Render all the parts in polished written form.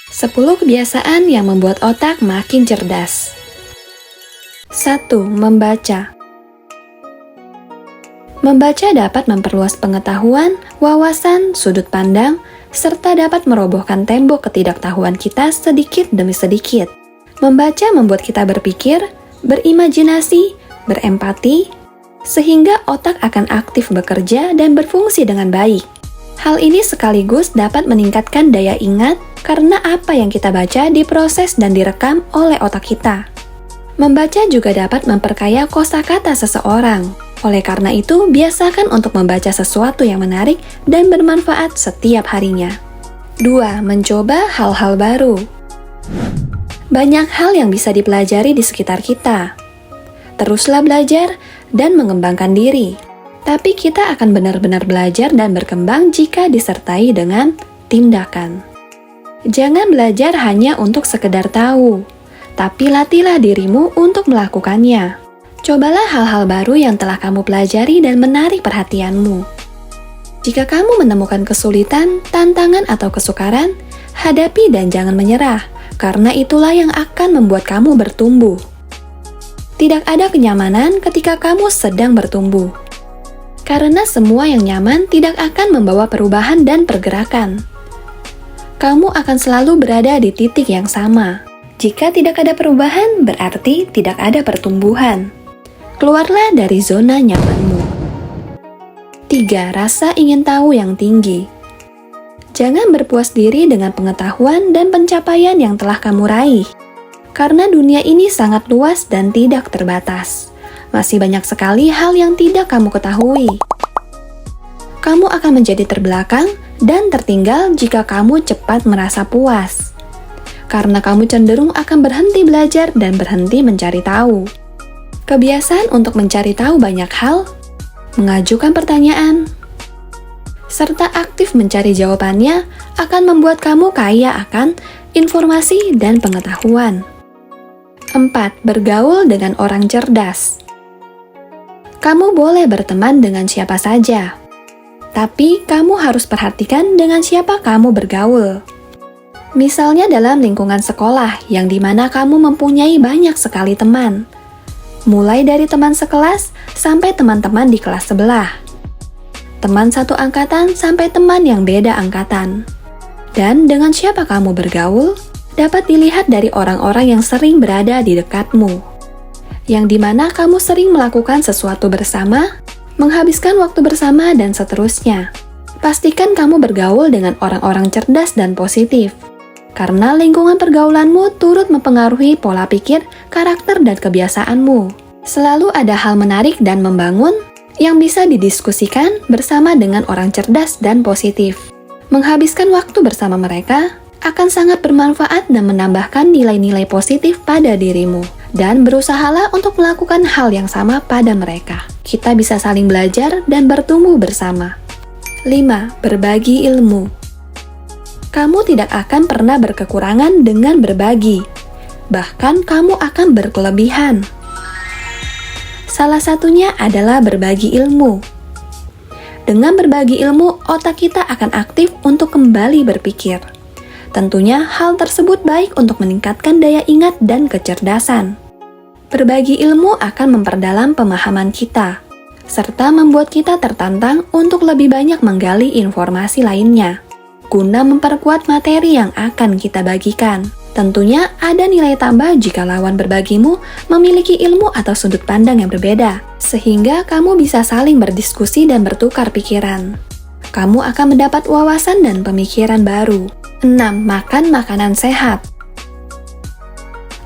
10 kebiasaan yang membuat otak makin cerdas. 1. Membaca. Membaca dapat memperluas pengetahuan, wawasan, sudut pandang, serta dapat merobohkan tembok ketidaktahuan kita sedikit demi sedikit. Membaca membuat kita berpikir, berimajinasi, berempati, sehingga otak akan aktif bekerja dan berfungsi dengan baik. Hal ini sekaligus dapat meningkatkan daya ingat karena apa yang kita baca diproses dan direkam oleh otak kita. Membaca juga dapat memperkaya kosakata seseorang. Oleh karena itu, biasakan untuk membaca sesuatu yang menarik dan bermanfaat setiap harinya. 2. Mencoba hal-hal baru. Banyak hal yang bisa dipelajari di sekitar kita. Teruslah belajar dan mengembangkan diri. Tapi kita akan benar-benar belajar dan berkembang jika disertai dengan tindakan. Jangan belajar hanya untuk sekedar tahu, tapi latihlah dirimu untuk melakukannya. Cobalah hal-hal baru yang telah kamu pelajari dan menarik perhatianmu. Jika kamu menemukan kesulitan, tantangan atau kesukaran, hadapi dan jangan menyerah, karena itulah yang akan membuat kamu bertumbuh. Tidak ada kenyamanan ketika kamu sedang bertumbuh. Karena semua yang nyaman tidak akan membawa perubahan dan pergerakan. Kamu akan selalu berada di titik yang sama. Jika tidak ada perubahan, berarti tidak ada pertumbuhan. Keluarlah dari zona nyamanmu. 3. Rasa ingin tahu yang tinggi. Jangan berpuas diri dengan pengetahuan dan pencapaian yang telah kamu raih. Karena dunia ini sangat luas dan tidak terbatas. Masih banyak sekali hal yang tidak kamu ketahui. Kamu akan menjadi terbelakang dan tertinggal jika kamu cepat merasa puas. Karena kamu cenderung akan berhenti belajar dan berhenti mencari tahu. Kebiasaan untuk mencari tahu banyak hal, mengajukan pertanyaan, serta aktif mencari jawabannya akan membuat kamu kaya akan informasi dan pengetahuan. 4. Bergaul dengan orang cerdas. Kamu boleh berteman dengan siapa saja, tapi kamu harus perhatikan dengan siapa kamu bergaul. Misalnya dalam lingkungan sekolah yang dimana kamu mempunyai banyak sekali teman, mulai dari teman sekelas sampai teman-teman di kelas sebelah, teman satu angkatan sampai teman yang beda angkatan. Dan dengan siapa kamu bergaul, dapat dilihat dari orang-orang yang sering berada di dekatmu, yang dimana kamu sering melakukan sesuatu bersama, menghabiskan waktu bersama, dan seterusnya. Pastikan kamu bergaul dengan orang-orang cerdas dan positif, karena lingkungan pergaulanmu turut mempengaruhi pola pikir, karakter, dan kebiasaanmu. Selalu ada hal menarik dan membangun yang bisa didiskusikan bersama dengan orang cerdas dan positif. Menghabiskan waktu bersama mereka akan sangat bermanfaat dan menambahkan nilai-nilai positif pada dirimu. Dan berusahalah untuk melakukan hal yang sama pada mereka. Kita bisa saling belajar dan bertumbuh bersama. 5. Berbagi ilmu. Kamu tidak akan pernah berkekurangan dengan berbagi. Bahkan kamu akan berkelebihan. Salah satunya adalah berbagi ilmu. Dengan berbagi ilmu, otak kita akan aktif untuk kembali berpikir. Tentunya hal tersebut baik untuk meningkatkan daya ingat dan kecerdasan. Berbagi ilmu akan memperdalam pemahaman kita, serta membuat kita tertantang untuk lebih banyak menggali informasi lainnya, guna memperkuat materi yang akan kita bagikan. Tentunya ada nilai tambah jika lawan berbagimu memiliki ilmu atau sudut pandang yang berbeda, sehingga kamu bisa saling berdiskusi dan bertukar pikiran. Kamu akan mendapat wawasan dan pemikiran baru. 6. Makan makanan sehat.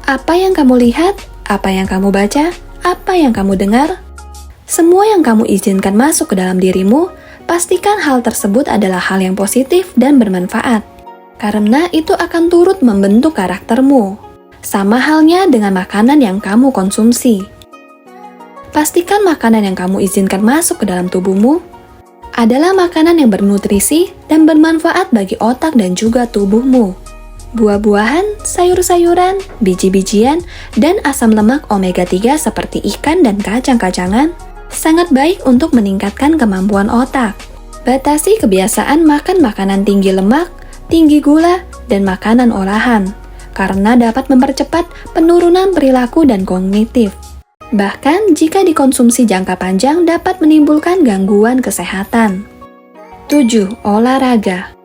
Apa yang kamu lihat, apa yang kamu baca, apa yang kamu dengar, semua yang kamu izinkan masuk ke dalam dirimu, pastikan hal tersebut adalah hal yang positif dan bermanfaat. Karena itu akan turut membentuk karaktermu. Sama halnya dengan makanan yang kamu konsumsi. Pastikan makanan yang kamu izinkan masuk ke dalam tubuhmu adalah makanan yang bernutrisi dan bermanfaat bagi otak dan juga tubuhmu. Buah-buahan, sayur-sayuran, biji-bijian, dan asam lemak omega 3 seperti ikan dan kacang-kacangan sangat baik untuk meningkatkan kemampuan otak. Batasi kebiasaan makan makanan tinggi lemak, tinggi gula, dan makanan olahan, karena dapat mempercepat penurunan perilaku dan kognitif. Bahkan jika dikonsumsi jangka panjang dapat menimbulkan gangguan kesehatan. 7. Olahraga.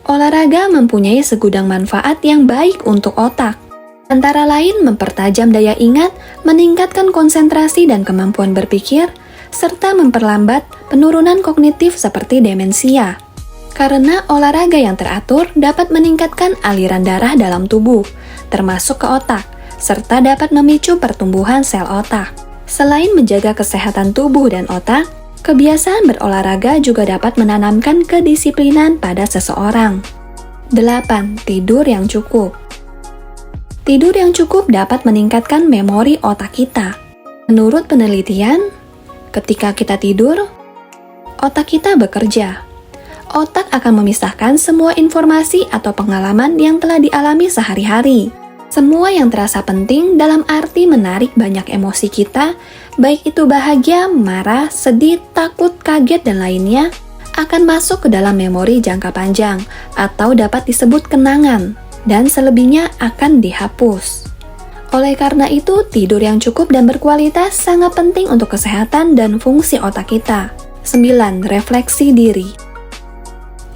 Olahraga mempunyai segudang manfaat yang baik untuk otak. Antara lain mempertajam daya ingat, meningkatkan konsentrasi dan kemampuan berpikir, serta memperlambat penurunan kognitif seperti demensia. Karena olahraga yang teratur dapat meningkatkan aliran darah dalam tubuh, termasuk ke otak, serta dapat memicu pertumbuhan sel otak. Selain menjaga kesehatan tubuh dan otak, kebiasaan berolahraga juga dapat menanamkan kedisiplinan pada seseorang. 8. Tidur yang cukup. Tidur yang cukup dapat meningkatkan memori otak kita. Menurut penelitian, ketika kita tidur, otak kita bekerja. Otak akan memisahkan semua informasi atau pengalaman yang telah dialami sehari-hari. Semua yang terasa penting dalam arti menarik banyak emosi kita, baik itu bahagia, marah, sedih, takut, kaget, dan lainnya, akan masuk ke dalam memori jangka panjang atau dapat disebut kenangan, dan selebihnya akan dihapus. Oleh karena itu, tidur yang cukup dan berkualitas sangat penting untuk kesehatan dan fungsi otak kita. 9. Refleksi diri.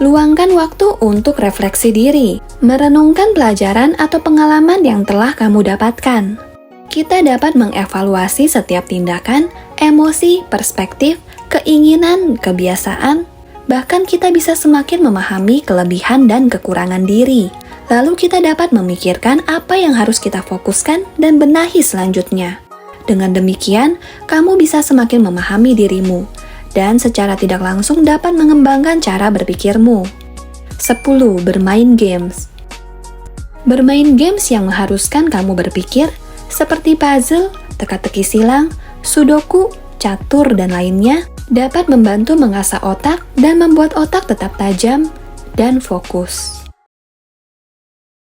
Luangkan waktu untuk refleksi diri, merenungkan pelajaran atau pengalaman yang telah kamu dapatkan. Kita dapat mengevaluasi setiap tindakan, emosi, perspektif, keinginan, kebiasaan, bahkan kita bisa semakin memahami kelebihan dan kekurangan diri. Lalu kita dapat memikirkan apa yang harus kita fokuskan dan benahi selanjutnya. Dengan demikian, kamu bisa semakin memahami dirimu, dan secara tidak langsung dapat mengembangkan cara berpikirmu. 10. Bermain games. Bermain games yang mengharuskan kamu berpikir, seperti puzzle, teka-teki silang, sudoku, catur, dan lainnya, dapat membantu mengasah otak dan membuat otak tetap tajam dan fokus.